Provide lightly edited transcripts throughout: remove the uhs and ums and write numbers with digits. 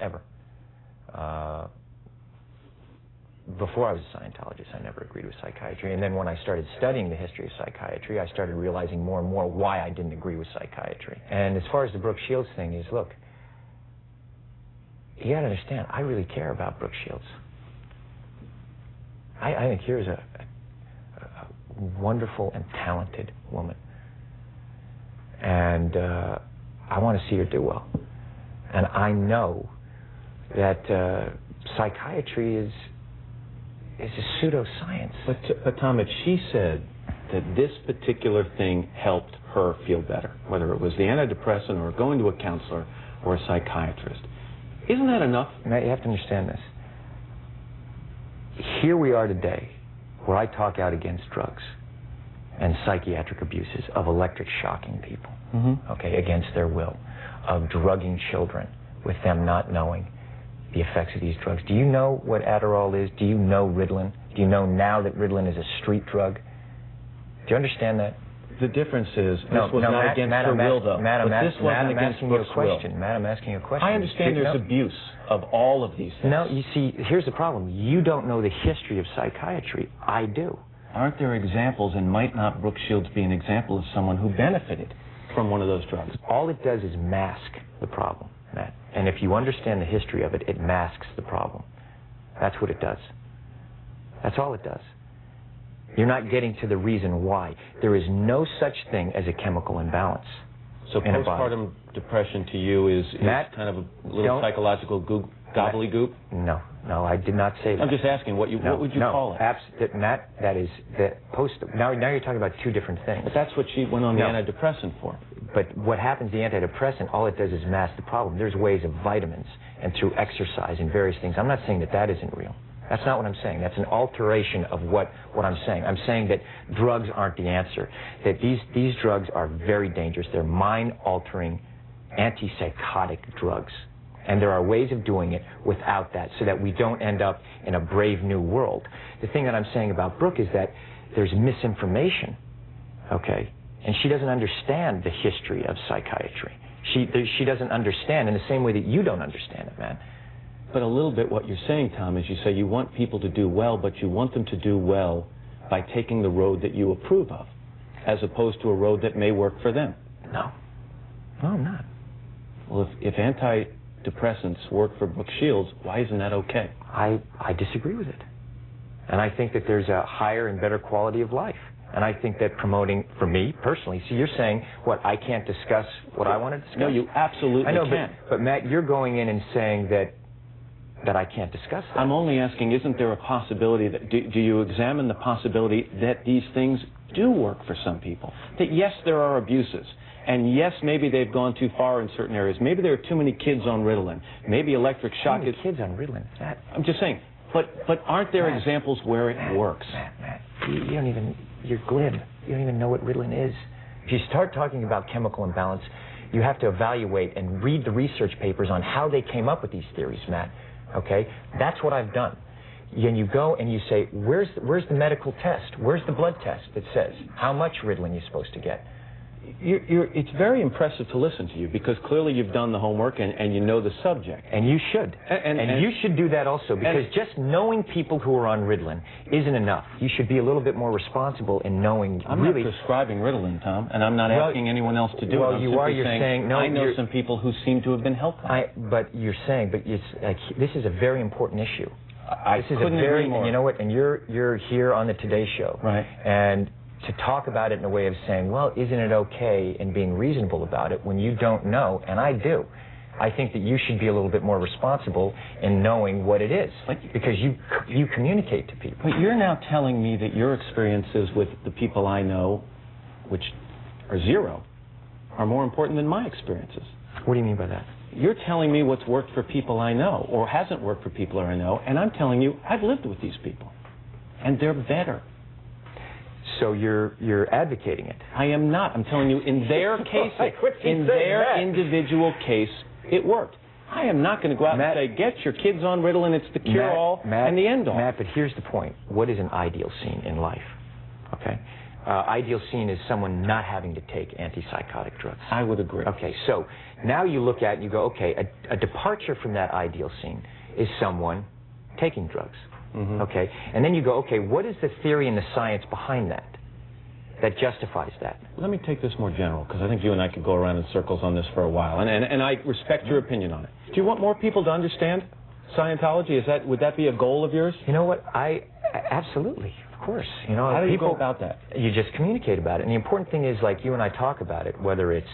ever. Before I was a Scientologist, I never agreed with psychiatry. And then when I started studying the history of psychiatry, I started realizing more and more why I didn't agree with psychiatry. And as far as the Brooke Shields thing is, look, you got to understand, I really care about Brooke Shields. I think here's a wonderful and talented woman. And I want to see her do well. And I know that psychiatry is a pseudoscience. But Tom, if she said that this particular thing helped her feel better, whether it was the antidepressant or going to a counselor or a psychiatrist, isn't that enough? Matt, you have to understand this. Here we are today, where I talk out against drugs and psychiatric abuses of electric shocking people, okay, against their will, of drugging children with them not knowing the effects of these drugs. Do you know what Adderall is? Do you know Ritalin? Do you know now that Ritalin is a street drug? Do you understand that? The difference is, this was not against her will, though. Matt, this wasn't against Brooke's will. Matt, I'm asking you a question. I understand there's abuse of all of these things. No, you see, here's the problem. You don't know the history of psychiatry. I do. Aren't there examples, and might not Brooke Shields be an example of someone who benefited from one of those drugs? All it does is mask the problem, Matt. And if you understand the history of it, it masks the problem. That's what it does. That's all it does. You're not getting to the reason why. There is no such thing as a chemical imbalance. So postpartum depression to you is Matt, kind of a little psychological gobbledygook? No, I did not say that. I'm just asking, what would you call it? Matt, that is now you're talking about two different things. But that's what she went on the antidepressant for. But what happens, the antidepressant, all it does is mask the problem. There's ways of vitamins and through exercise and various things. I'm not saying that that isn't real. That's not what I'm saying. That's an alteration of what I'm saying. I'm saying that drugs aren't the answer, that these drugs are very dangerous. They're mind-altering, antipsychotic drugs. And there are ways of doing it without that so that we don't end up in a brave new world. The thing that I'm saying about Brooke is that there's misinformation, okay? And she doesn't understand the history of psychiatry. She doesn't understand in the same way that you don't understand it, man. But a little bit what you're saying, Tom, is you say you want people to do well, but you want them to do well by taking the road that you approve of, as opposed to a road that may work for them. No, I'm not. Well, if antidepressants work for Brooke Shields, why isn't that okay? I disagree with it. And I think that there's a higher and better quality of life. And I think that promoting, for me personally, see, you're saying, what, I can't discuss what I want to discuss? No, you absolutely can. But Matt, you're going in and saying that I can't discuss that. I'm only asking, isn't there a possibility that, do you examine the possibility that these things do work for some people? That yes, there are abuses, and yes, maybe they've gone too far in certain areas. Maybe there are too many kids on Ritalin. Maybe electric shock is... kids on Ritalin? Matt. I'm just saying, but aren't there examples where it works? Matt, you don't even, you're glib. You don't even know what Ritalin is. If you start talking about chemical imbalance, you have to evaluate and read the research papers on how they came up with these theories, Matt. Okay, that's what I've done. And you go and you say, where's the medical test? Where's the blood test that says how much Ritalin you're supposed to get? It's very impressive to listen to you, because clearly you've done the homework and you know the subject. And you should. And you should do that also, because just knowing people who are on Ritalin isn't enough. You should be a little bit more responsible in knowing I'm not prescribing Ritalin, Tom, and I'm not asking anyone else to do it. Well, you're saying no. I know some people who seem to have been helped. But it's like, this is a very important issue. This is couldn't agree more. And you know what? And you're here on the Today Show. Right. And to talk about it in a way of saying, well, isn't it okay, and being reasonable about it when you don't know, and I do. I think that you should be a little bit more responsible in knowing what it is, because you communicate to people. But you're now telling me that your experiences with the people I know, which are zero, are more important than my experiences. What do you mean by that? You're telling me what's worked for people I know, or hasn't worked for people I know, and I'm telling you I've lived with these people, and they're better. So you're advocating it? I am not. I'm telling you, in their case, in their individual case, it worked. I am not going to go out and say, get your kids on Ritalin, it's the cure-all and the end-all. Matt, but here's the point. What is an ideal scene in life? Okay? ideal scene is someone not having to take antipsychotic drugs. I would agree. Okay, so now you look at it and you go, okay, a departure from that ideal scene is someone taking drugs. Mm-hmm. Okay, and then you go, okay, what is the theory and the science behind that justifies that? Let me take this more general, because I think you and I could go around in circles on this for a while, and I respect your opinion on it. Do you want more people to understand Scientology? Would that be a goal of yours? You know what? Absolutely, of course. You know, how do you go about that? You just communicate about it, and the important thing is, like, you and I talk about it, whether it's,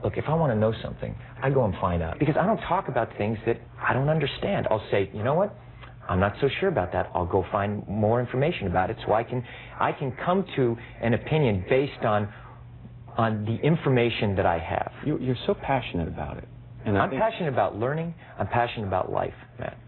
look, if I want to know something, I go and find out, because I don't talk about things that I don't understand. I'll say, you know what? I'm not so sure about that. I'll go find more information about it, so I can come to an opinion based on the information that I have. You're so passionate about it. And I'm passionate about learning. I'm passionate about life, Matt.